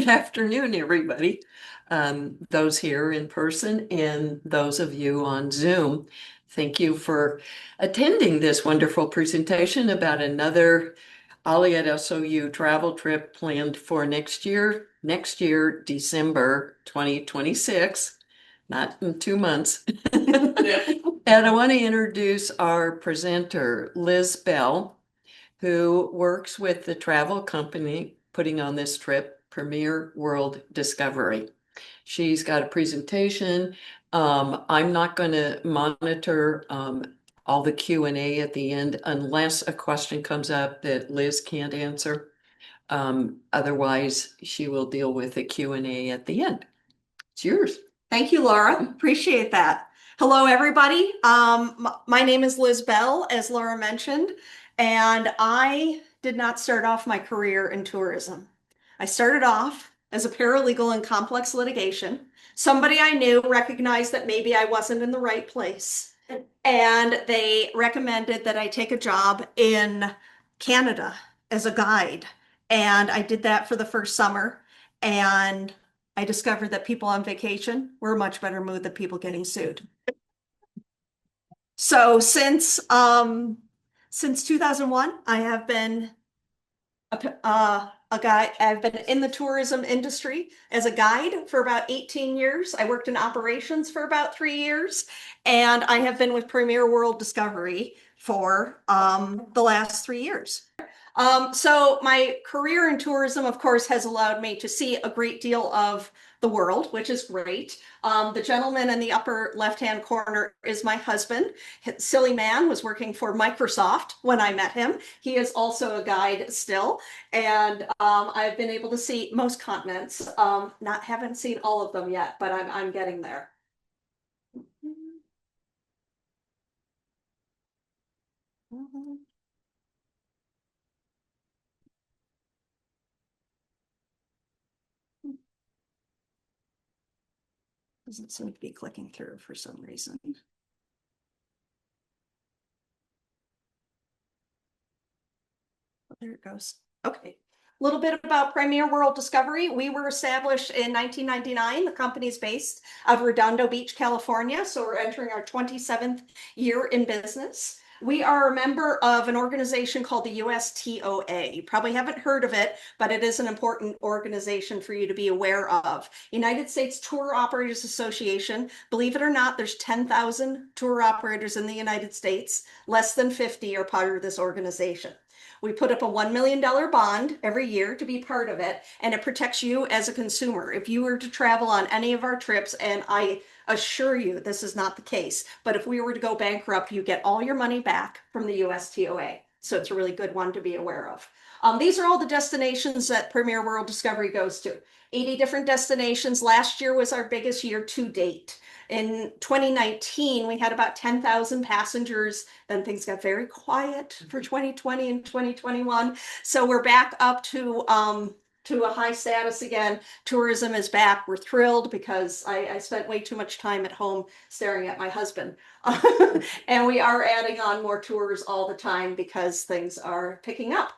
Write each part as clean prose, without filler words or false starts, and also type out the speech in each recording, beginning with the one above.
Good afternoon, everybody. Those here in person and those of you on Zoom. Thank you for attending this wonderful presentation about another OLLI at SOU travel trip planned for next year, December 2026, not in 2 months. And I want to introduce our presenter, Liz Bell, who works with the travel company putting on this trip, Premier World Discovery. She's got a presentation. I'm not going to monitor all the Q&A at the end unless a question comes up that Liz can't answer. Otherwise, she will deal with the Q&A at the end. It's yours. Thank you, Laura. Appreciate that. Hello, everybody. My name is Liz Bell, as Laura mentioned, and I did not start off my career in tourism. I started off as a paralegal in complex litigation. Somebody I knew recognized that maybe I wasn't in the right place, and they recommended that I take a job in Canada as a guide. And I did that for the first summer, and I discovered that people on vacation were in a much better mood than people getting sued. So since 2001, I have been a guide. I've been in the tourism industry as a guide for about 18 years. I worked in operations for about 3 years, and I have been with Premier World Discovery for the last 3 years. So my career in tourism, of course, has allowed me to see a great deal of the world, which is great. The gentleman in the upper left-hand corner is my husband. Silly man was working for Microsoft when I met him. He is also a guide still, and I've been able to see most continents. Haven't seen all of them yet, but I'm getting there. Doesn't seem to be clicking through for some reason. There it goes. Okay. A little bit about Premier World Discovery. We were established in 1999. The company is based out of Redondo Beach, California. So we're entering our 27th year in business. We are a member of an organization called the USTOA. You probably haven't heard of it, but it is an important organization for you to be aware of. United States Tour Operators Association. Believe it or not, there's 10,000 tour operators in the United States. Less than 50 are part of this organization. We put up a $1 million bond every year to be part of it, and it protects you as a consumer. If you were to travel on any of our trips, and I assure you this is not the case, but if we were to go bankrupt, you get all your money back from the USTOA. So it's a really good one to be aware of. These are all the destinations that Premier World Discovery goes to. 80 different destinations. Last year was our biggest year to date. In 2019, we had about 10,000 passengers. Then things got very quiet for 2020 and 2021. So we're back up to a high status again. Tourism is back. We're thrilled because I spent way too much time at home staring at my husband. And we are adding on more tours all the time because things are picking up.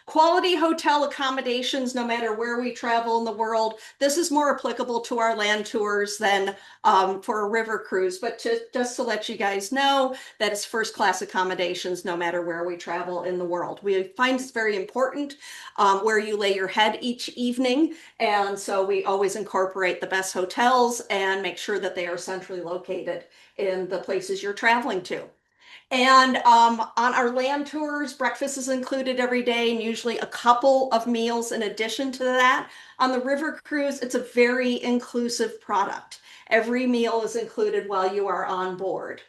Quality hotel accommodations, no matter where we travel in the world. This is more applicable to our land tours than for a river cruise, but just to let you guys know that it's first class accommodations no matter where we travel in the world. We find it's very important where you lay your head each evening, and so we always incorporate the best hotels and make sure that they are centrally located in the places you're traveling to. And on our land tours, breakfast is included every day and usually a couple of meals in addition to that. On the river cruise, it's a very inclusive product. Every meal is included while you are on board.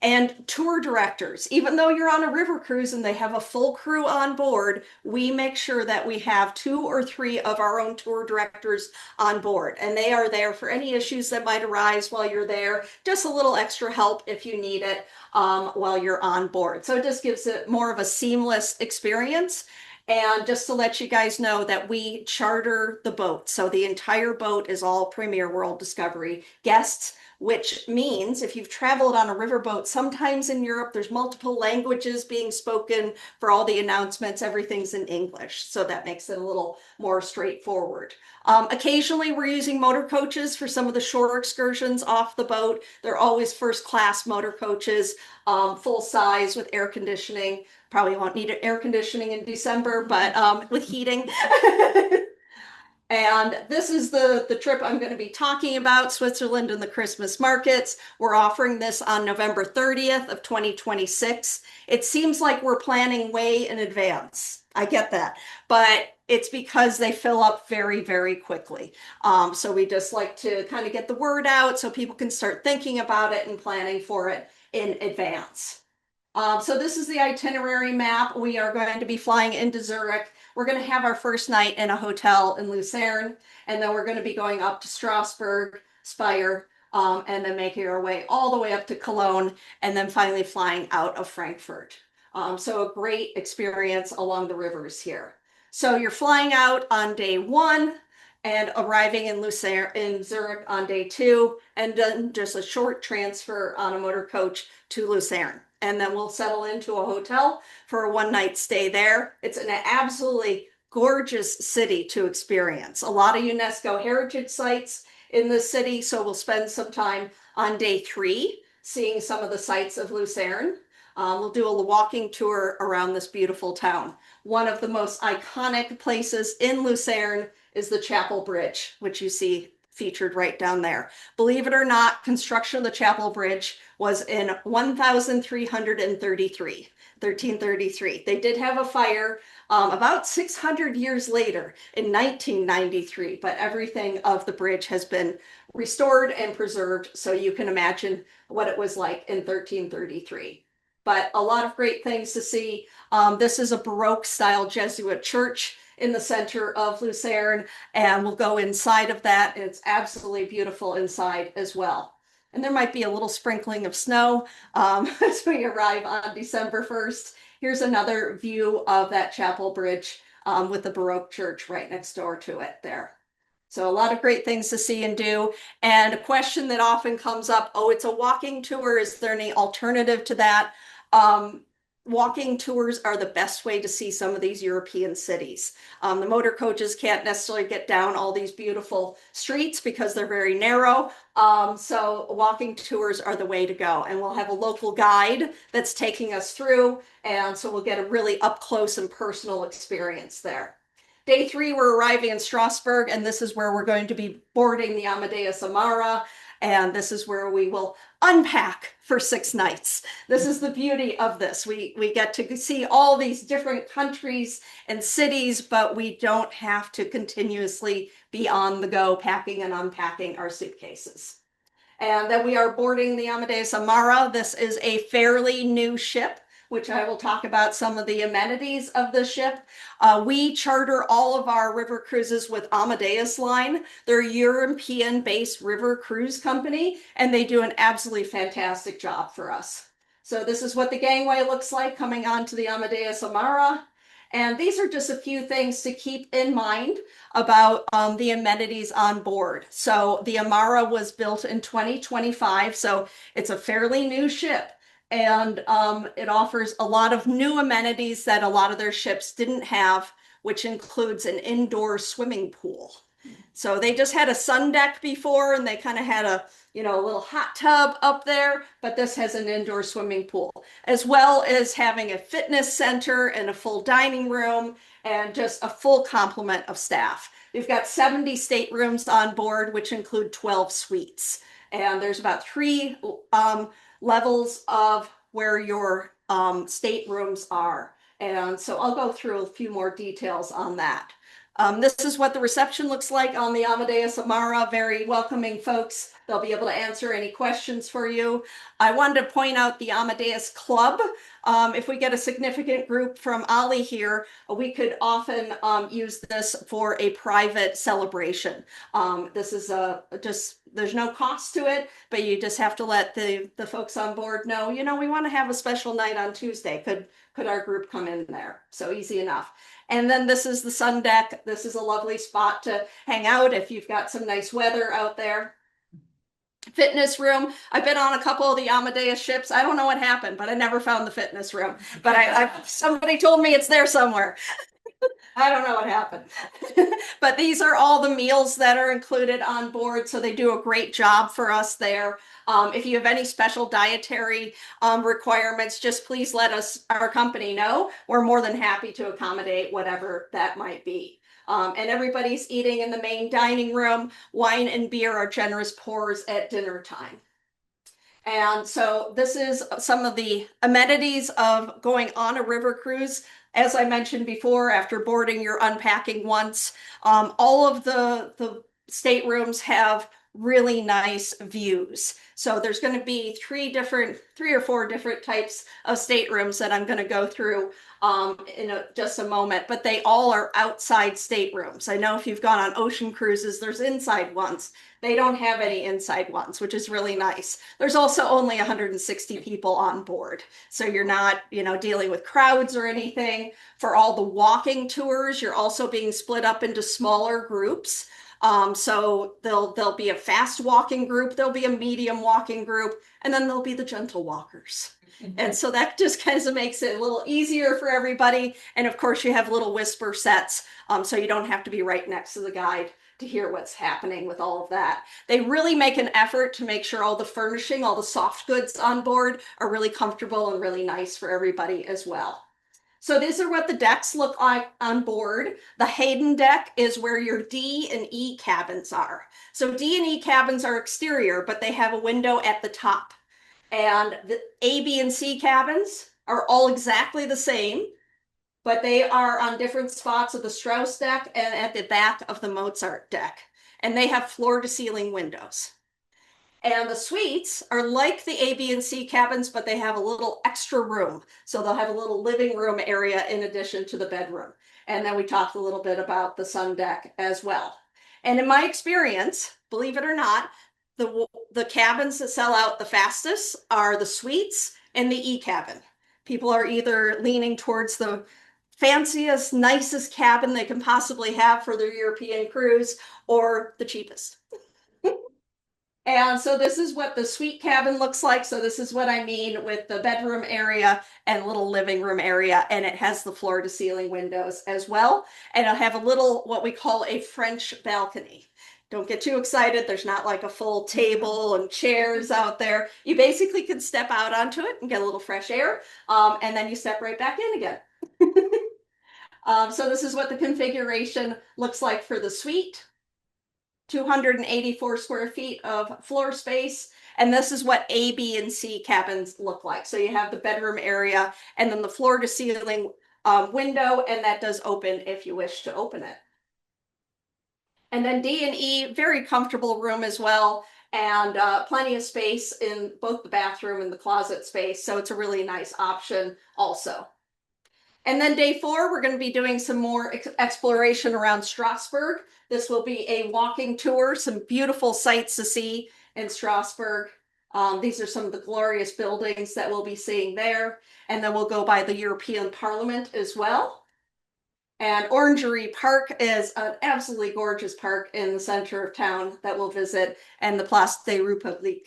And tour directors, even though you're on a river cruise and they have a full crew on board, we make sure that we have 2 or 3 of our own tour directors on board. And they are there for any issues that might arise while you're there, just a little extra help if you need it while you're on board. So it just gives it more of a seamless experience. And just to let you guys know that we charter the boat. So the entire boat is all Premier World Discovery guests, which means if you've traveled on a riverboat, sometimes in Europe, there's multiple languages being spoken for all the announcements. Everything's in English. So that makes it a little more straightforward. Occasionally, we're using motor coaches for some of the shore excursions off the boat. They're always first class motor coaches, full size with air conditioning. Probably won't need air conditioning in December, but with heating. And this is the trip I'm going to be talking about, Switzerland and the Christmas markets. We're offering this on November 30th of 2026. It seems like we're planning way in advance. I get that, but it's because they fill up very, very quickly. So we just like to kind of get the word out so people can start thinking about it and planning for it in advance. So this is the itinerary map. We are going to be flying into Zurich. We're going to have our first night in a hotel in Lucerne, and then we're going to be going up to Strasbourg, Speyer, and then making our way all the way up to Cologne, and then finally flying out of Frankfurt. So a great experience along the rivers here. So you're flying out on day one and arriving in Lucerne, in Zurich on day two, and then just a short transfer on a motor coach to Lucerne. And then we'll settle into a hotel for a one-night stay there. It's an absolutely gorgeous city to experience. A lot of UNESCO heritage sites in the city, so we'll spend some time on day three seeing some of the sights of Lucerne. We'll do a walking tour around this beautiful town. One of the most iconic places in Lucerne is the Chapel Bridge, which you see featured right down there. Believe it or not, construction of the Chapel Bridge was in 1333. They did have a fire about 600 years later in 1993, but everything of the bridge has been restored and preserved, so you can imagine what it was like in 1333. But a lot of great things to see. This is a Baroque style Jesuit church in the center of Lucerne, and we'll go inside of that. And it's absolutely beautiful inside as well. And there might be a little sprinkling of snow as we arrive on December 1st. Here's another view of that Chapel Bridge with the Baroque church right next door to it there. So a lot of great things to see and do. And a question that often comes up, oh, it's a walking tour. Is there any alternative to that? Walking tours are the best way to see some of these European cities. The motor coaches can't necessarily get down all these beautiful streets because they're very narrow. So walking tours are the way to go. And we'll have a local guide that's taking us through. And so we'll get a really up close and personal experience there. Day three, we're arriving in Strasbourg, and this is where we're going to be boarding the Amadeus Amara. And this is where we will unpack for 6 nights. This is the beauty of this. We get to see all these different countries and cities, but we don't have to continuously be on the go packing and unpacking our suitcases. And then we are boarding the Amadeus Amara. This is a fairly new ship, which I will talk about some of the amenities of the ship. We charter all of our river cruises with Amadeus Line. They're a European-based river cruise company, and they do an absolutely fantastic job for us. So this is what the gangway looks like coming onto the Amadeus Amara. And these are just a few things to keep in mind about the amenities on board. So the Amara was built in 2025, so it's a fairly new ship. And it offers a lot of new amenities that a lot of their ships didn't have, which includes an indoor swimming pool. So they just had a sun deck before, and they kind of had a little hot tub up there, but this has an indoor swimming pool, as well as having a fitness center and a full dining room and just a full complement of staff. We've got 70 staterooms on board, which include 12 suites. And there's about 3 levels of where your staterooms are. And so I'll go through a few more details on that. This is what the reception looks like on the Amadeus Amara. Very welcoming folks. They'll be able to answer any questions for you. I wanted to point out the Amadeus Club. If we get a significant group from OLLI here, we could often use this for a private celebration. This is just there's no cost to it, but you just have to let the folks on board know, we want to have a special night on Tuesday. Could our group come in there? So easy enough. And then this is the sun deck. This is a lovely spot to hang out if you've got some nice weather out there. Fitness room. I've been on a couple of the Amadeus ships. I don't know what happened, but I never found the fitness room. But somebody told me it's there somewhere. I don't know what happened. But these are all the meals that are included on board, so they do a great job for us there. If you have any special dietary requirements, just please let our company know. We're more than happy to accommodate whatever that might be. And everybody's eating in the main dining room. Wine and beer are generous pours at dinner time. And so this is some of the amenities of going on a river cruise. As I mentioned before, after boarding, you're unpacking once. All of the staterooms have really nice views. So there's going to be three or four different types of staterooms that I'm going to go through in just a moment, but they all are outside staterooms. I know if you've gone on ocean cruises, there's inside ones. They don't have any inside ones, which is really nice. There's also only 160 people on board, so you're not, dealing with crowds or anything. For all the walking tours, you're also being split up into smaller groups. So there'll be a fast walking group, there'll be a medium walking group, and then there'll be the gentle walkers. And so that just kind of makes it a little easier for everybody. And of course, you have little whisper sets, so you don't have to be right next to the guide to hear what's happening with all of that. They really make an effort to make sure all the furnishing, all the soft goods on board are really comfortable and really nice for everybody as well. So these are what the decks look like on board. The Hayden deck is where your D and E cabins are. So D and E cabins are exterior, but they have a window at the top. And the A, B, and C cabins are all exactly the same, but they are on different spots of the Strauss deck and at the back of the Mozart deck. And they have floor-to-ceiling windows. And the suites are like the A, B, and C cabins, but they have a little extra room. So they'll have a little living room area in addition to the bedroom. And then we talked a little bit about the sun deck as well. And in my experience, believe it or not, the cabins that sell out the fastest are the suites and the E cabin. People are either leaning towards the fanciest, nicest cabin they can possibly have for their European cruise or the cheapest. And so this is what the suite cabin looks like. So this is what I mean with the bedroom area and little living room area. And it has the floor to ceiling windows as well. And it'll have a little, what we call a French balcony. Don't get too excited. There's not like a full table and chairs out there. You basically can step out onto it and get a little fresh air. And then you step right back in again. So this is what the configuration looks like for the suite. 284 square feet of floor space. And this is what A, B, and C cabins look like. So you have the bedroom area and then the floor to ceiling window, and that does open if you wish to open it. And then D and E, very comfortable room as well, and plenty of space in both the bathroom and the closet space. So it's a really nice option also. And then day 4, we're going to be doing some more exploration around Strasbourg. This will be a walking tour, some beautiful sights to see in Strasbourg. These are some of the glorious buildings that we'll be seeing there. And then we'll go by the European Parliament as well. And Orangery Park is an absolutely gorgeous park in the center of town that we'll visit, and the Place de République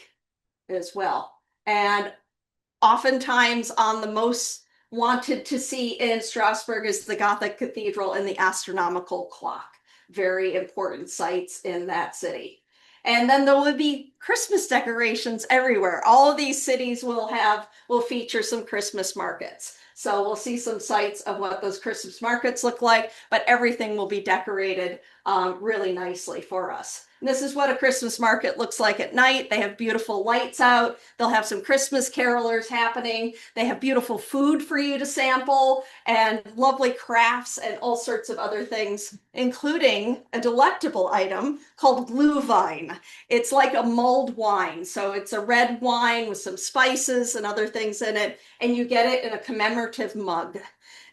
as well. And oftentimes on the most wanted to see in Strasbourg is the Gothic Cathedral and the astronomical clock. Very important sites in that city. And then there will be Christmas decorations everywhere. All of these cities will feature some Christmas markets. So we'll see some sights of what those Christmas markets look like, but everything will be decorated really nicely for us. And this is what a Christmas market looks like at night. They have beautiful lights out. They'll have some Christmas carolers happening. They have beautiful food for you to sample and lovely crafts and all sorts of other things, including a delectable item called Glühwein. It's like a mulled wine. So it's a red wine with some spices and other things in it, and you get it in a commemorative mug.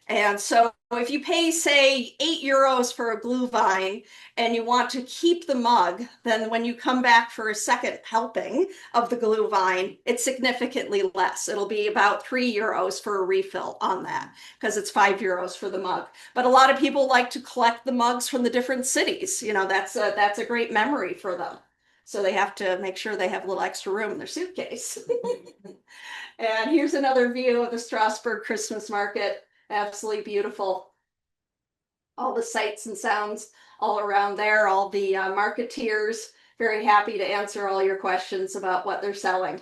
And so if you pay, say, €8 for a Glühwein and you want to keep the mug, then when you come back for a second helping of the Glühwein, it's significantly less. It'll be about €3 for a refill on that because it's €5 for the mug. But a lot of people like to collect the mugs from the different cities. You know, that's a great memory for them. So they have to make sure they have a little extra room in their suitcase. And here's another view of the Strasbourg Christmas market. Absolutely beautiful. All the sights and sounds all around there, all the marketeers, very happy to answer all your questions about what they're selling.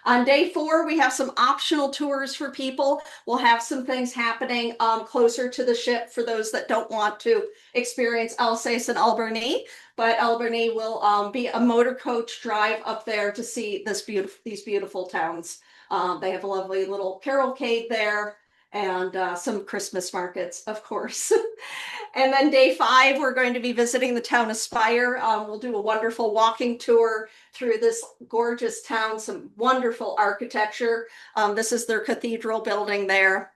On day 4, we have some optional tours for people. We'll have some things happening closer to the ship for those that don't want to experience Alsace and Albany. But Albany will be a motor coach drive up there to see these beautiful towns. They have a lovely little cavalcade there and some Christmas markets, of course. And then day 5, we're going to be visiting the town of Spire. We'll do a wonderful walking tour through this gorgeous town, some wonderful architecture. This is their cathedral building there.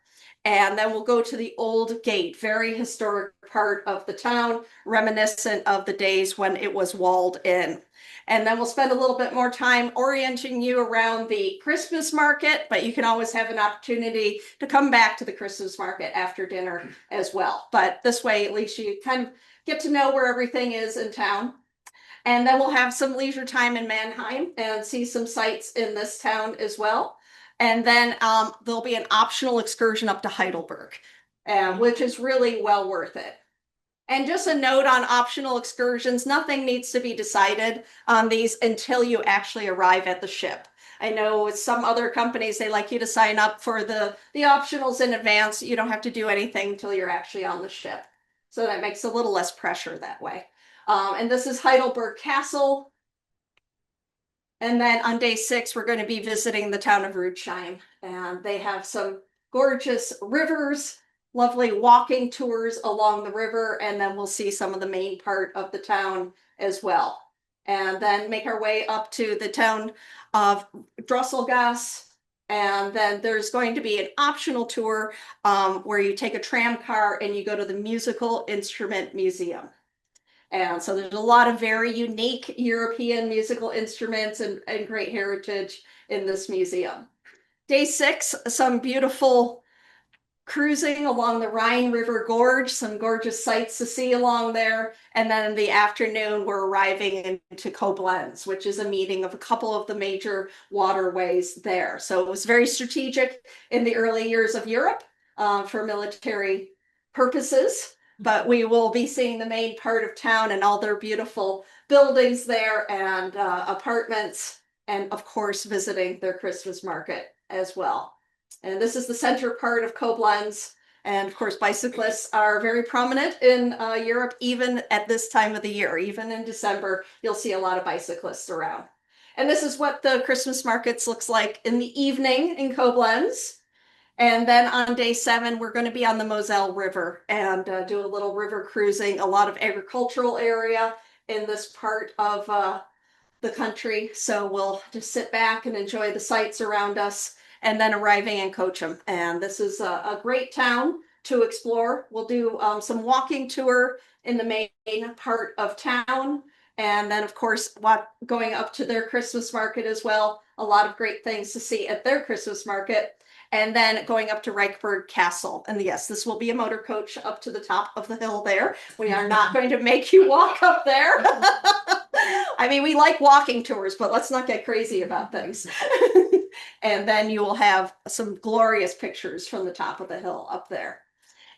And then we'll go to the Old Gate, very historic part of the town, reminiscent of the days when it was walled in. And then we'll spend a little bit more time orienting you around the Christmas market, but you can always have an opportunity to come back to the Christmas market after dinner as well. But this way, at least you kind of get to know where everything is in town. And then we'll have some leisure time in Mannheim and see some sights in this town as well. And then there'll be an optional excursion up to Heidelberg, which is really well worth it. And just a note on optional excursions, nothing needs to be decided on these until you actually arrive at the ship. I know with some other companies, they like you to sign up for the optionals in advance. You don't have to do anything until you're actually on the ship. So that makes a little less pressure that way. And this is Heidelberg Castle. And then on day 6, we're going to be visiting the town of Rudschein. And they have some gorgeous rivers, lovely walking tours along the river. And then we'll see some of the main part of the town as well. And then make our way up to the town of Drosselgasse. And then there's going to be an optional tour where you take a tram car and you go to the Musical Instrument Museum. And so there's a lot of very unique European musical instruments and great heritage in this museum. Day 6, some beautiful cruising along the Rhine River Gorge, some gorgeous sights to see along there. And then in the afternoon, we're arriving into Koblenz, which is a meeting of a couple of the major waterways there. So it was very strategic in the early years of Europe for military purposes. But we will be seeing the main part of town and all their beautiful buildings there and apartments, and of course, visiting their Christmas market as well. And this is the center part of Koblenz. And of course, bicyclists are very prominent in Europe, even at this time of the year. Even in December, you'll see a lot of bicyclists around. And this is what the Christmas markets looks like in the evening in Koblenz. And then on day 7, we're going to be on the Moselle River and do a little river cruising, a lot of agricultural area in this part of the country. So we'll just sit back and enjoy the sights around us and then arriving in Cochem. And this is a great town to explore. We'll do some walking tour in the main part of town. And then, of course, going up to their Christmas market as well. A lot of great things to see at their Christmas market. And then going up to Reichberg Castle. And yes, this will be a motor coach up to the top of the hill there. We are not going to make you walk up there. I mean, we like walking tours, but let's not get crazy about things. And then you will have some glorious pictures from the top of the hill up there.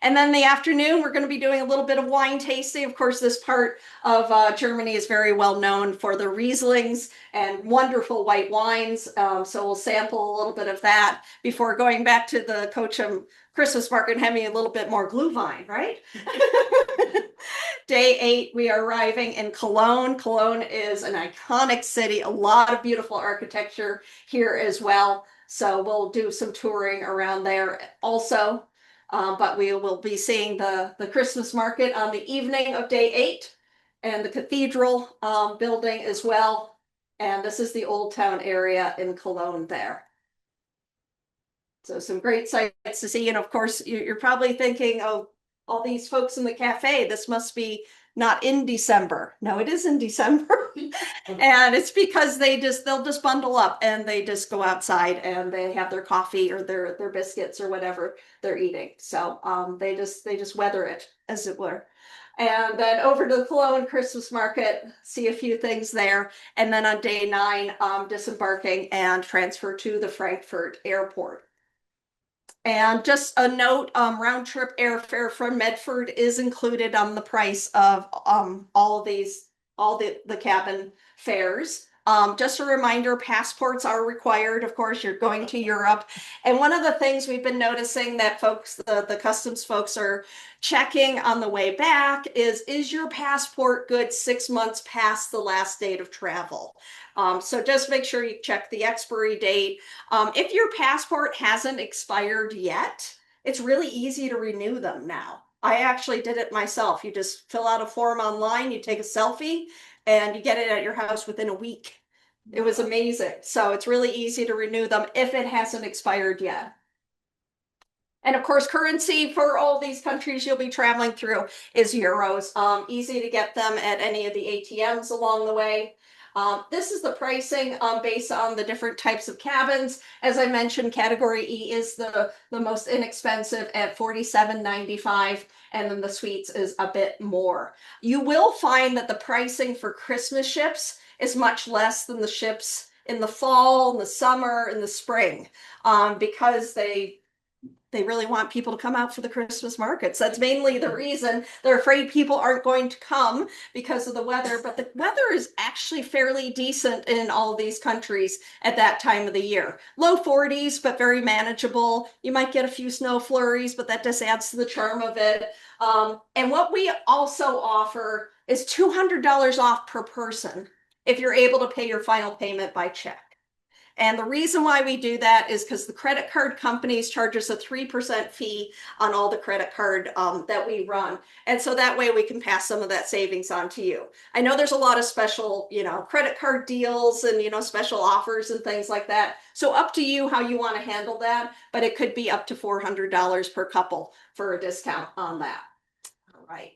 And then the afternoon, we're going to be doing a little bit of wine tasting. Of course, this part of Germany is very well known for the Rieslings and wonderful white wines. So we'll sample a little bit of that before going back to the Cochem Christmas market and having a little bit more Glühwein, right? Day 8, we are arriving in Cologne. Cologne is an iconic city, a lot of beautiful architecture here as well. So we'll do some touring around there also. But we will be seeing the Christmas market on the evening of day 8 and the cathedral building as well. And this is the Old Town area in Cologne there. So some great sights to see. And of course, you're probably thinking, oh, all these folks in the cafe, this must be not in December. No, it is in December. And it's because they'll just bundle up and they just go outside and they have their coffee or their biscuits or whatever they're eating. So they just weather it, as it were. And then over to the Cologne Christmas market, see a few things there. And then on day 9, disembarking and transfer to the Frankfurt airport. And just a note, round trip airfare from Medford is included on the price of all of these, all the cabin fares. Just a reminder, passports are required. Of course, you're going to Europe. And one of the things we've been noticing that folks, the customs folks are checking on the way back is your passport good 6 months past the last date of travel? So just make sure you check the expiry date. If your passport hasn't expired yet, it's really easy to renew them now. I actually did it myself. You just fill out a form online, you take a selfie, and you get it at your house within a week. It was amazing. So it's really easy to renew them if it hasn't expired yet. And of course, currency for all these countries you'll be traveling through is euros. Easy to get them at any of the ATMs along the way. This is the pricing based on the different types of cabins. As I mentioned, Category E is the most inexpensive at $47.95, and then the suites is a bit more. You will find that the pricing for Christmas ships is much less than the ships in the fall, in the summer, in the spring, because they really want people to come out for the Christmas markets. That's mainly the reason. They're afraid people aren't going to come because of the weather, but the weather is actually fairly decent in all of these countries at that time of the year. Low 40s, but very manageable. You might get a few snow flurries, but that just adds to the charm of it. And what we also offer is $200 off per person if you're able to pay your final payment by check. And the reason why we do that is because the credit card companies charge us a 3% fee on all the credit card that we run. And so that way we can pass some of that savings on to you. I know there's a lot of special, credit card deals and, special offers and things like that. So up to you how you want to handle that, but it could be up to $400 per couple for a discount on that. All right.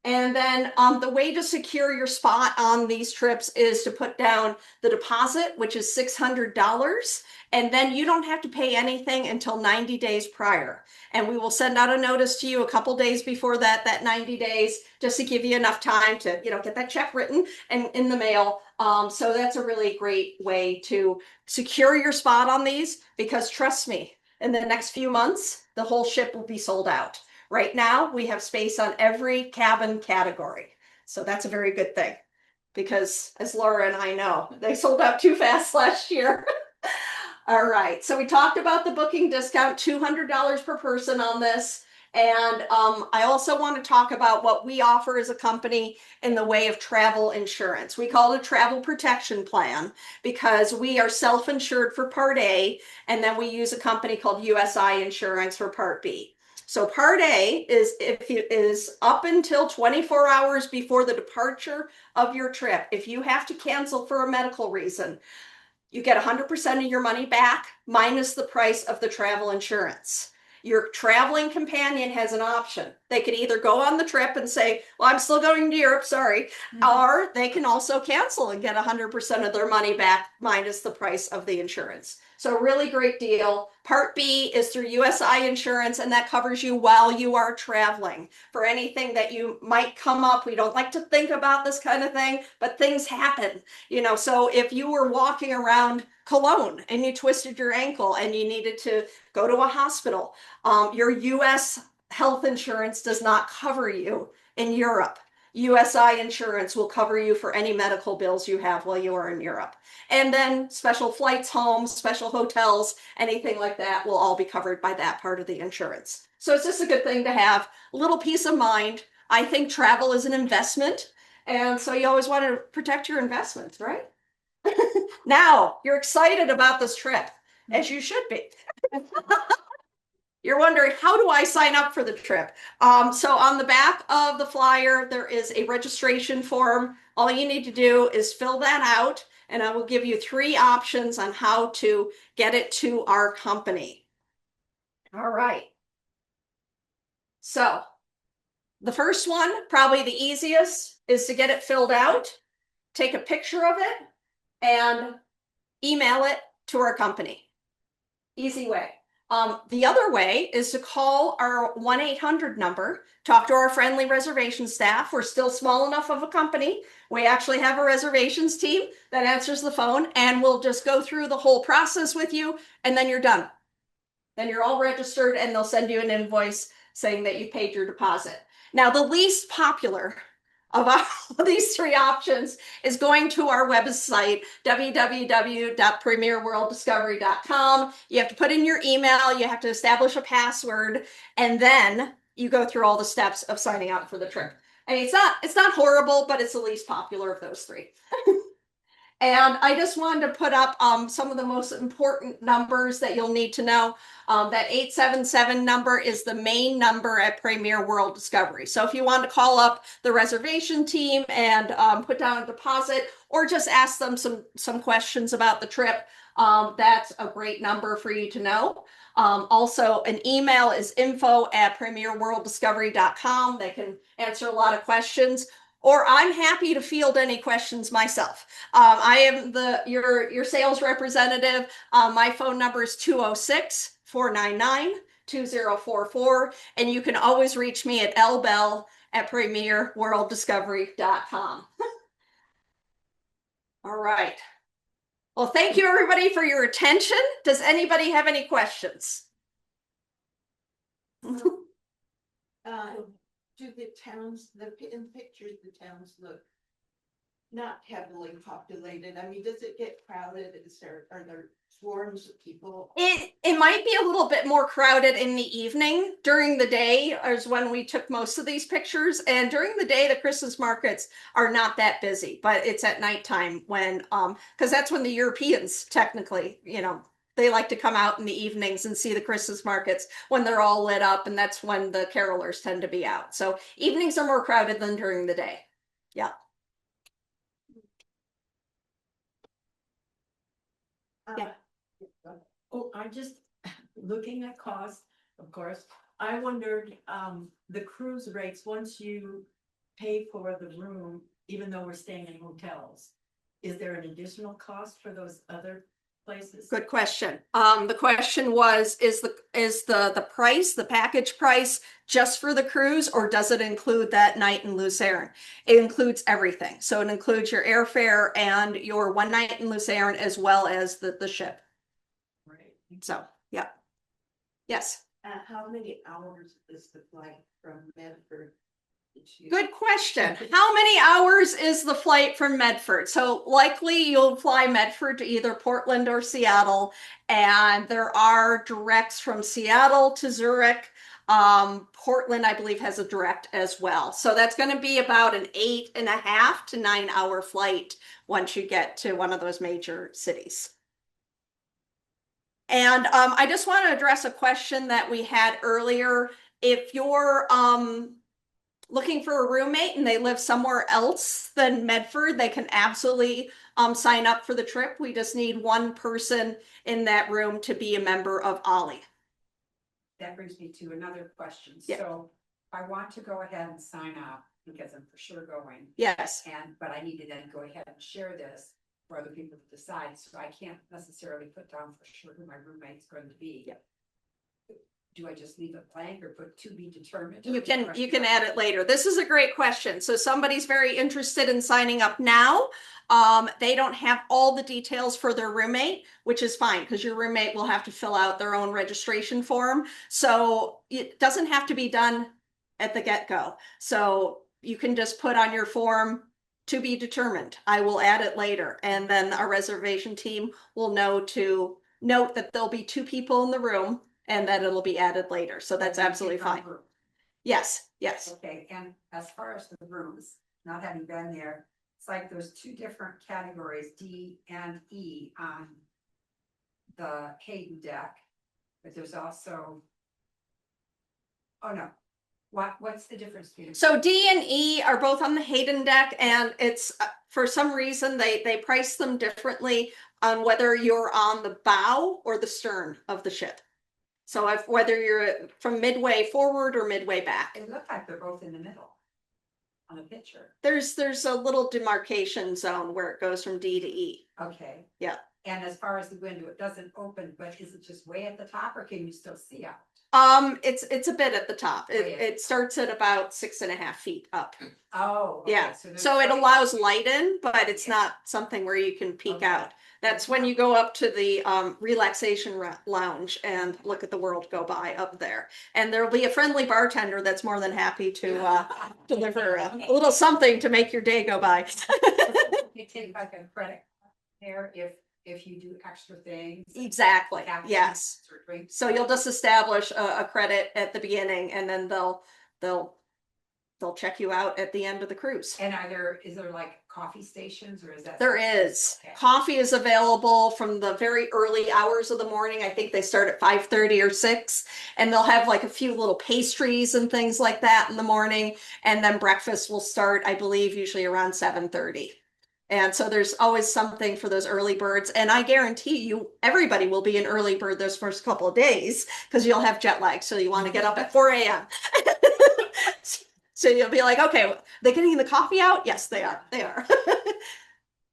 And then the way to secure your spot on these trips is to put down the deposit, which is $600. And then you don't have to pay anything until 90 days prior. And we will send out a notice to you a couple days before that 90 days, just to give you enough time to, get that check written and in the mail. So that's a really great way to secure your spot on these, because trust me, in the next few months, the whole ship will be sold out. Right now, we have space on every cabin category. So that's a very good thing, because as Laura and I know, they sold out too fast last year. All right, so we talked about the booking discount, $200 per person on this. And I also want to talk about what we offer as a company in the way of travel insurance. We call it a travel protection plan because we are self-insured for Part A, and then we use a company called USI Insurance for Part B. So Part A is up until 24 hours before the departure of your trip. If you have to cancel for a medical reason, you get 100% of your money back minus the price of the travel insurance. Your traveling companion has an option. They could either go on the trip and say, well, I'm still going to Europe, sorry. Or they can also cancel and get 100% of their money back minus the price of the insurance. So a really great deal. Part B is through USI Insurance, and that covers you while you are traveling for anything that you might come up. We don't like to think about this kind of thing, but things happen. So if you were walking around Cologne and you twisted your ankle and you needed to go to a hospital, your US health insurance does not cover you in Europe. USI Insurance will cover you for any medical bills you have while you are in Europe. And then special flights home, special hotels, anything like that will all be covered by that part of the insurance. So it's just a good thing to have a little peace of mind. I think travel is an investment. And so you always want to protect your investments, right? Now you're excited about this trip, as you should be. You're wondering, how do I sign up for the trip? So on the back of the flyer, there is a registration form. All you need to do is fill that out. and I will give you 3 options on how to get it to our company. All right. So the first one, probably the easiest, is to get it filled out, take a picture of it, and email it to our company. Easy way. The other way is to call our 1-800 number, talk to our friendly reservation staff. We're still small enough of a company. We actually have a reservations team that answers the phone, and we'll just go through the whole process with you, and then you're done. Then you're all registered, and they'll send you an invoice saying that you paid your deposit. Now, the least popular of all these 3 options is going to our website, www.premierworlddiscovery.com. You have to put in your email, you have to establish a password, and then you go through all the steps of signing up for the trip. I mean, it's not horrible, but it's the least popular of those 3. And I just wanted to put up some of the most important numbers that you'll need to know. That 877 number is the main number at Premier World Discovery. So if you want to call up the reservation team and put down a deposit, or just ask them some questions about the trip, that's a great number for you to know. Also, an email is info@premierworlddiscovery.com. They can answer a lot of questions. Or I'm happy to field any questions myself. I am your sales representative. My phone number is 206-499-2044. And you can always reach me at lbell@premierworlddiscovery.com. All right. Well, thank you everybody for your attention. Does anybody have any questions? Do the towns, in pictures, the towns look not heavily populated? I mean, does it get crowded? Are there swarms of people? It might be a little bit more crowded in the evening. During the day is when we took most of these pictures, and during the day the Christmas markets are not that busy, but it's at nighttime when because that's when the Europeans technically, they like to come out in the evenings and see the Christmas markets when they're all lit up, and that's when the carolers tend to be out. So evenings are more crowded than during the day. Yeah. Yeah. Oh, I'm just looking at cost, of course. I wondered, the cruise rates, once you pay for the room, even though we're staying in hotels, is there an additional cost for those other places? Good question. The question was, is the price, the package price, just for the cruise, or does it include that night in Lucerne? It includes everything. So it includes your airfare and your 1 night in Lucerne, as well as the ship. Right. So, yeah. Yes. How many hours is the flight from Medford? Good question. How many hours is the flight from Medford? So likely you'll fly Medford to either Portland or Seattle, and there are directs from Seattle to Zurich. Portland, I believe, has a direct as well. So that's going to be about an 8.5 to 9 hour flight once you get to one of those major cities. And I just want to address a question that we had earlier. If you're looking for a roommate and they live somewhere else than Medford, they can absolutely sign up for the trip. We just need 1 person in that room to be a member of OLLI. That brings me to another question. Yeah. So I want to go ahead and sign up because I'm for sure going. Yes. But I need to then go ahead and share this for other people to decide. So I can't necessarily put down for sure who my roommate's going to be. Yep. Do I just leave it blank or put to be determined? You can add it later. This is a great question. So somebody's very interested in signing up now. They don't have all the details for their roommate, which is fine because your roommate will have to fill out their own registration form. So it doesn't have to be done at the get-go. So you can just put on your form to be determined. I will add it later. And then our reservation team will know to note that there'll be 2 people in the room and that it'll be added later. So that's absolutely fine. Yes, yes. Okay, and as far as the rooms, not having been there, it's like there's 2 different categories, D and E, on the Hayden deck. But there's also, oh no, What's the difference between? So D and E are both on the Hayden deck, and it's for some reason they price them differently on whether you're on the bow or the stern of the ship. So if whether you're from midway forward or midway back, It looked like they're both in the middle on the picture. there's a little demarcation zone where it goes from D to E. Okay. Yeah. And as far as the window, it doesn't open, but is it just way at the top or can you still see out? It's a bit at the top. Oh, yeah. It starts at about 6.5 feet up. Oh. Okay. Yeah. there's So it quite- allows light in, but it's Yeah. not something where you can peek Okay. out. That's when you go up to the relaxation lounge and look at the world go by up there. And there'll be a friendly bartender that's more than happy to deliver a little something to make your day go by. You take like a credit there if you do extra things. Exactly. Captains Yes. or drinks. So you'll just establish a credit at the beginning, and then they'll check you out at the end of the cruise. And is there like coffee stations or is that? There is. Okay. Coffee is available from the very early hours of the morning. I think they start at 5:30 or 6, and they'll have like a few little pastries and things like that in the morning. And then breakfast will start, I believe, usually around 7:30. And so there's always something for those early birds. And I guarantee you, everybody will be an early bird those first couple of days because you'll have jet lag. So you want to get up at 4 a.m. So you'll be like, okay, they getting the coffee out? Yes, they are. They are.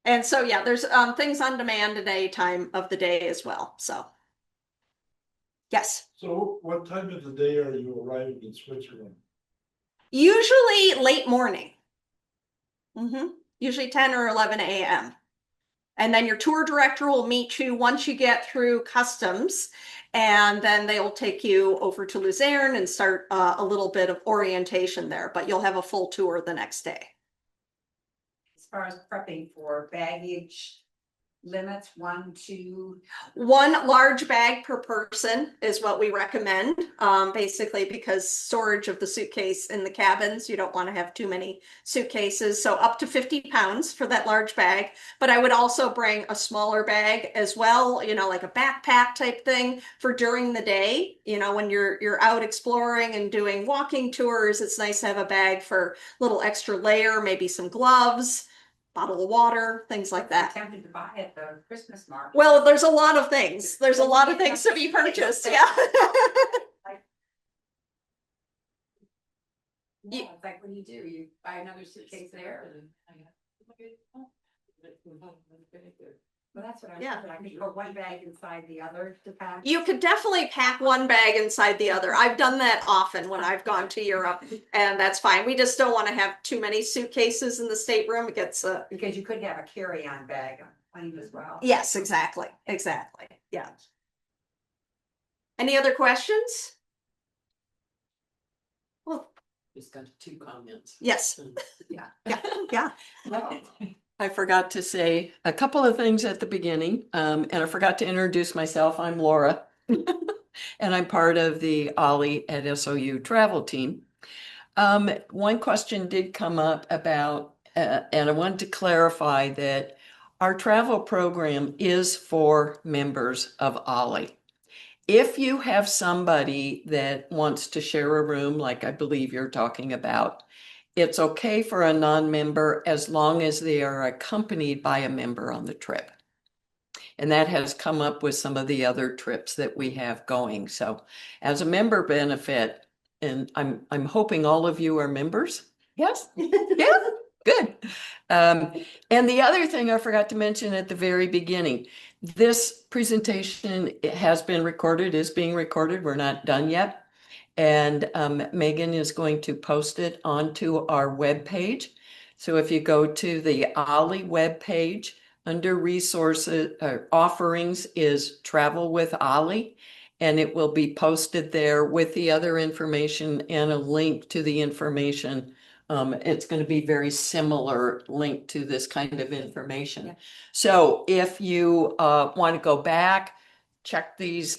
And so, yeah, there's things on demand at any time of the day as well. So, yes, So what time of the day are you arriving in Switzerland? usually late morning. Usually 10 or 11 a.m. And then your tour director will meet you once you get through customs, and then they'll take you over to Luzerne and start a little bit of orientation there, but you'll have a full tour the next day. As far as prepping for baggage limits, 1, 2. One large bag per person is what we recommend, basically because storage of the suitcase in the cabins, you don't want to have too many suitcases. So up to 50 pounds for that large bag. But I would also bring a smaller bag as well, like a backpack type thing for during the day. When you're out exploring and doing walking tours, it's nice to have a bag for a little extra layer, maybe some gloves, bottle of water, things like that. Tempted to buy at the Christmas market. Well, there's a lot of things. There's a lot of things to be purchased. Yeah. Yeah, it's like when you buy another suitcase there. Well, that's what I'm Yeah. thinking. I could put one bag inside the other to pack. You could definitely pack one bag inside the other. I've done that often when I've gone to Europe, and that's fine. We just don't want to have too many suitcases in the stateroom. It gets Because you could have a carry-on bag on the plane as well. yes, exactly. Exactly. Yeah. Any other questions? Well, Just got 2 comments. yes. Yeah. Yeah. Oh, I forgot to say a couple of things at the beginning, and I forgot to introduce myself. I'm Laura, and I'm part of the OLLI at SOU travel team. One question did come up about, and I wanted to clarify that our travel program is for members of OLLI. If you have somebody that wants to share a room, like I believe you're talking about, it's okay for a non-member as long as they are accompanied by a member on the trip. And that has come up with some of the other trips that we have going. So as a member benefit, and I'm hoping all of you are members. Yes? Yeah, good. And the other thing I forgot to mention at the very beginning, this presentation has been recorded, is being recorded. We're not done yet. And Megan is going to post it onto our webpage. So if you go to the OLLI webpage, under resources offerings is Travel with OLLI, and it will be posted there with the other information and a link to the information. It's going to be very similar link to this kind of information. Yeah. So if you want to go back, check these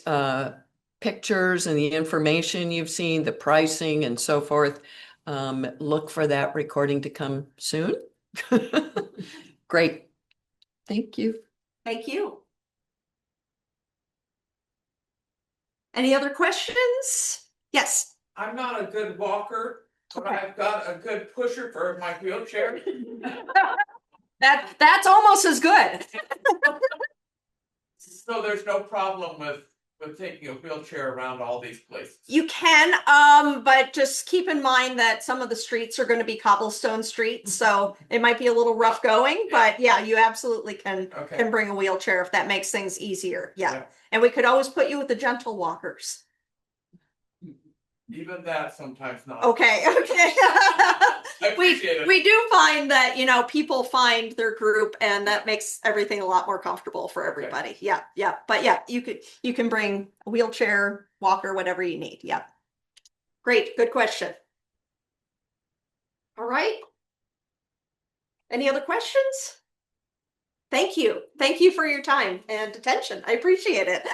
pictures and the information you've seen, the pricing and so forth, look for that recording to come soon. Great. Thank you. Thank you. Any other questions? Yes. I'm not a good walker, but Okay. I've got a good pusher for my wheelchair. That's almost as good. So there's no problem with taking a wheelchair around all these places. You can, but just keep in mind that some of the streets are going to be cobblestone streets, so it might be a little rough going, but yeah, you absolutely can Okay. bring a wheelchair if that makes things easier. Yeah. Yeah. And we could always put you with the gentle walkers. Even that sometimes not. Okay, okay. I appreciate it. We do find that, you know, people find their group and that makes everything a lot more comfortable for everybody. Yeah, yeah. But yeah, you can bring a wheelchair, walker, whatever you need. Yeah. Great, good question. All right. Any other questions? Thank you. Thank you for your time and attention. I appreciate it.